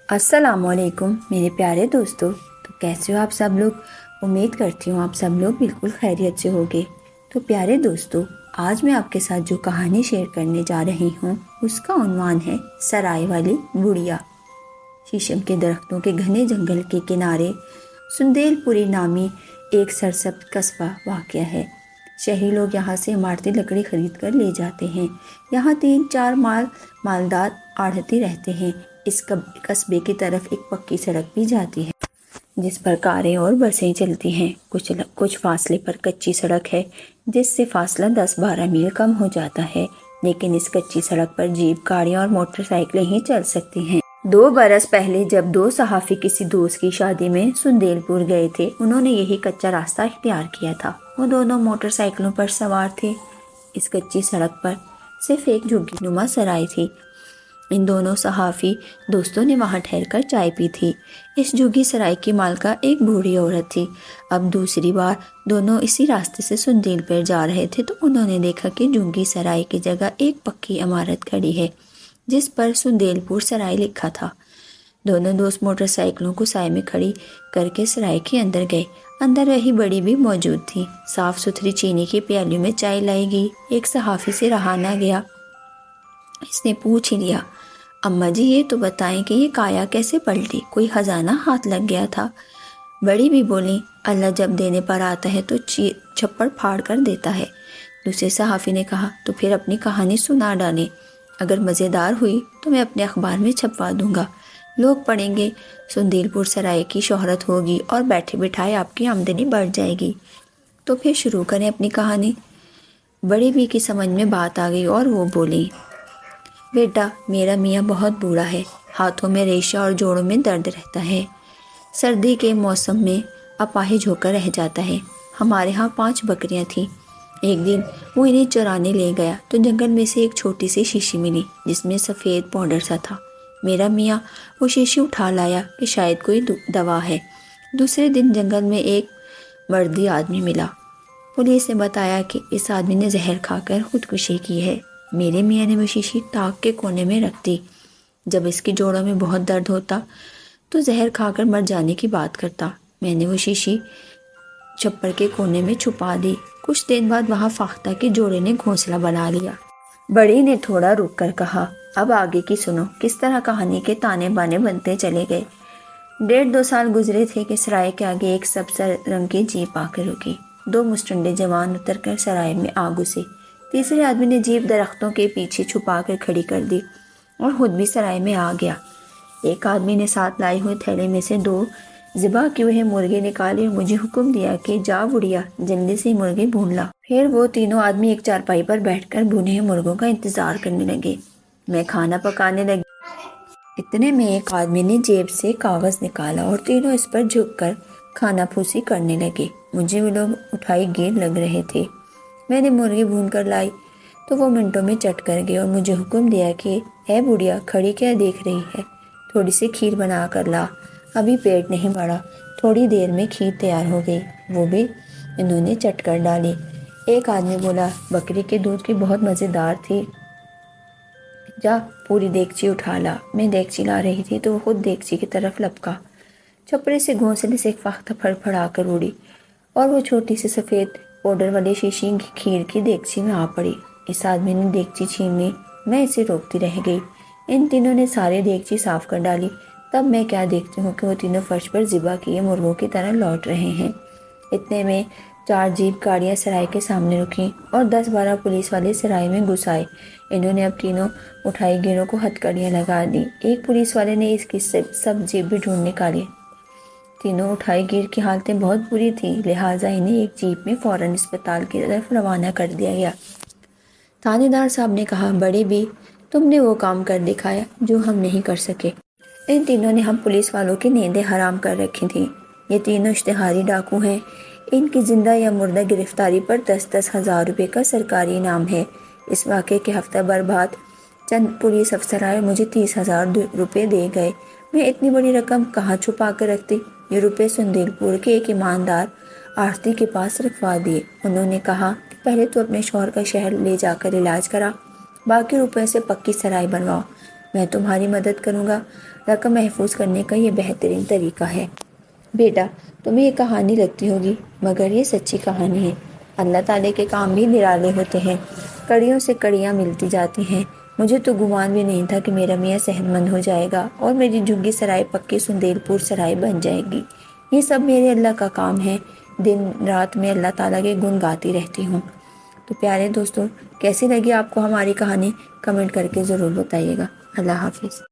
السلام علیکم میرے پیارے دوستو، تو کیسے ہو آپ سب لوگ؟ امید کرتی ہوں آپ سب لوگ بالکل خیریت سے ہوگے۔ تو پیارے دوستو، آج میں آپ کے ساتھ جو کہانی شیئر کرنے جا رہی ہوں اس کا عنوان ہے سرائے والی بڑھیا۔ شیشم کے درختوں کے گھنے جنگل کے کنارے سندیل پوری نامی ایک سرسبز قصبہ واقع ہے۔ شہری لوگ یہاں سے عمارتی لکڑی خرید کر لے جاتے ہیں۔ یہاں 3-4 مالدار آڑھتی رہتے ہیں۔ اس قصبے کی طرف ایک پکی سڑک بھی جاتی ہے جس پر کاریں اور بسیں چلتی ہیں۔ کچھ فاصلے پر کچی سڑک ہے جس سے فاصلہ 10-12 میل کم ہو جاتا ہے، لیکن اس کچی سڑک پر جیپ، گاڑیاں اور موٹر سائیکلیں ہی چل سکتی ہیں۔ 2 برس پہلے جب 2 صحافی کسی دوست کی شادی میں سندیل پور گئے تھے، انہوں نے یہی کچا راستہ اختیار کیا تھا۔ وہ دونوں موٹر سائیکلوں پر سوار تھے۔ اس کچی سڑک پر صرف ایک جھگی نما سرائے تھی۔ ان دونوں صحافی دوستوں نے وہاں ٹھہر کر چائے پی تھی۔ اس جھگی سرائے کی مالکہ ایک بوڑھی عورت تھی۔ اب دوسری بار دونوں اسی راستے سے سندیل پور جا رہے تھے تو انہوں نے دیکھا کہ جھگی سرائے کی جگہ ایک پکی عمارت کھڑی ہے جس پر سندیل پور سرائے لکھا تھا۔ دونوں دوست موٹر سائیکلوں کو سائے میں کھڑی کر کے سرائے کے اندر گئے۔ اندر وہی بڑی بھی موجود تھی۔ صاف ستھری چینی کی پیالیوں میں چائے لائی گئی۔ ایک صحافی سے رہا نہ گیا، اس نے پوچھ ہی لیا، اماں جی یہ تو بتائیں کہ یہ کایا کیسے پلٹی؟ کوئی خزانہ ہاتھ لگ گیا تھا؟ بڑی بھی بولی، اللہ جب دینے پر آتا ہے تو چھپڑ پھاڑ کر دیتا ہے۔ دوسرے صحافی نے کہا، تو پھر اپنی کہانی سنا ڈالیں، اگر مزیدار ہوئی تو میں اپنے اخبار میں چھپوا دوں گا، لوگ پڑھیں گے، سندیل پور سرائے کی شہرت ہوگی اور بیٹھے بٹھائے آپ کی آمدنی بڑھ جائے گی۔ تو پھر شروع کریں اپنی کہانی۔ بڑی بھی کی سمجھ میں بات آ گئی اور وہ بولی، بیٹا میرا میاں بہت بوڑھا ہے، ہاتھوں میں ریشہ اور جوڑوں میں درد رہتا ہے، سردی کے موسم میں اپاہج ہو کر رہ جاتا ہے۔ ہمارے ہاں 5 بکریاں تھیں۔ ایک دن وہ انہیں چرانے لے گیا تو جنگل میں سے ایک چھوٹی سی شیشی ملی جس میں سفید پاؤڈر سا تھا۔ میرا میاں وہ شیشی اٹھا لایا کہ شاید کوئی دوا ہے۔ دوسرے دن جنگل میں ایک مردی آدمی ملا۔ پولیس نے بتایا کہ اس آدمی نے زہر کھا کر خودکشی کی ہے۔ میرے میاں نے وہ شیشی تاک کے کونے میں رکھ دی۔ جب اس کے جوڑوں میں بہت درد ہوتا تو زہر کھا کر مر جانے کی بات کرتا۔ میں نے وہ شیشی چھپر کے کونے میں چھپا دی۔ کچھ دن بعد وہاں فاختہ کے جوڑے نے گھونسلہ بنا لیا۔ بڑی نے تھوڑا رک کر کہا، اب آگے کی سنو۔ کس طرح کہانی کے تانے بانے بنتے چلے گئے۔ 1.5-2 سال گزرے تھے کہ سرائے کے آگے ایک سبز رنگ کی جیپ آ کر رکی۔ 2 مستنڈے جوان اتر کر سرائے میں آ گھسے۔ تیسرے آدمی نے جیپ درختوں کے پیچھے چھپا کر کھڑی کر دی اور خود بھی سرائے میں آ گیا۔ ایک آدمی نے ساتھ لائے ہوئے تھیلے میں سے 2 ذبح کیے ہوئے مرغے نکالے اور مجھے حکم دیا کہ جا بڑھیا جلدی سے مرغے بھون لا۔ پھر وہ تینوں آدمی ایک چارپائی پر بیٹھ کر بھنے مرغوں کا انتظار کرنے لگے۔ میں کھانا پکانے لگی۔ اتنے میں ایک آدمی نے جیب سے کاغذ نکالا اور تینوں اس پر جھک کر کھانا پھوسی کرنے لگے۔ مجھے وہ لوگ اٹھائی گیر لگ رہے تھے۔ میں نے مرغی بھون کر لائی تو وہ منٹوں میں چٹ کر گئے اور مجھے حکم دیا کہ اے بڑھیا کھڑی کیا دیکھ رہی ہے، تھوڑی سی کھیر بنا کر لا، ابھی پیٹ نہیں بڑھا۔ تھوڑی دیر میں کھیر تیار ہو گئی، وہ بھی انہوں نے چٹ کر ڈالی۔ ایک آدمی بولا، بکری کے دودھ کی بہت مزیدار تھی، جا پوری دیگچی اٹھا لا۔ میں دیگچی لا رہی تھی تو وہ خود دیگچی کی طرف لپکا۔ چھپڑے سے گھونسلے سے ایک فاختہ پھڑ پھڑا کر اڑی اور وہ چھوٹی سی سفید پاؤڈر والی شیشی کھیر کی دیگچی میں آ پڑی۔ اس آدمی نے دیگچی چھین لی، میں اسے روکتی رہ گئی۔ ان تینوں نے سارے دیگچی صاف کر ڈالی۔ تب میں کیا دیکھتی ہوں کہ وہ تینوں فرش پر ذبح کیے مرغوں کی طرح لوٹ رہے ہیں۔ اتنے میں 4 جیپ گاڑیاں سرائے کے سامنے رکیں اور 10-12 پولیس والے سرائے میں گھس آئے۔ انہوں نے اب تینوں اٹھائی گیروں کو ہتھکڑیاں لگا دی۔ ایک پولیس والے نے اس کی سب جیپ بھی ڈھونڈ نکالی۔ تینوں اٹھائی گیر کی حالتیں بہت بری تھیں، لہٰذا انہیں ایک جیپ میں فوراً اسپتال کی طرف روانہ کر دیا گیا۔ تھانے دار صاحب نے کہا، بڑی بھی تم نے وہ کام کر دکھایا جو ہم نہیں کر سکے۔ ان تینوں نے ہم پولیس والوں کی نیندیں حرام کر رکھی تھیں۔ یہ تینوں اشتہاری ڈاکو ہیں۔ ان کی زندہ یا مردہ گرفتاری پر 10-10 ہزار روپے کا سرکاری انعام ہے۔ اس واقعے کے ہفتہ بھر بعد چند پولیس افسر آئے، مجھے 30,000 روپے دے گئے۔ میں اتنی بڑی رقم کہاں چھپا کر رکھتی؟ یہ روپے سندیل پور کے ایک ایماندار آڑھتی کے پاس رکھوا دیے۔ انہوں نے کہا کہ پہلے تو اپنے شوہر کا شہر لے جا کر علاج کرا، باقی روپے سے پکی سرائے بنواؤ۔ میں تمہاری مدد کروں گا۔ رقم محفوظ کرنے کا یہ بہترین طریقہ ہے۔ بیٹا، تمہیں یہ کہانی لگتی ہوگی، مگر یہ سچی کہانی ہے۔ اللہ تعالیٰ کے کام بھی نرالے ہوتے ہیں، کڑیوں سے کڑیاں ملتی جاتی ہیں۔ مجھے تو گمان بھی نہیں تھا کہ میرا میاں صحت مند ہو جائے گا اور میری جھگی سرائے پکی سندیل پور سرائے بن جائے گی۔ یہ سب میرے اللہ کا کام ہے۔ دن رات میں اللہ تعالیٰ کے گن گاتی رہتی ہوں۔ تو پیارے دوستو، کیسی لگی آپ کو ہماری کہانی؟ کمنٹ کر کے ضرور بتائیے گا۔ اللہ حافظ۔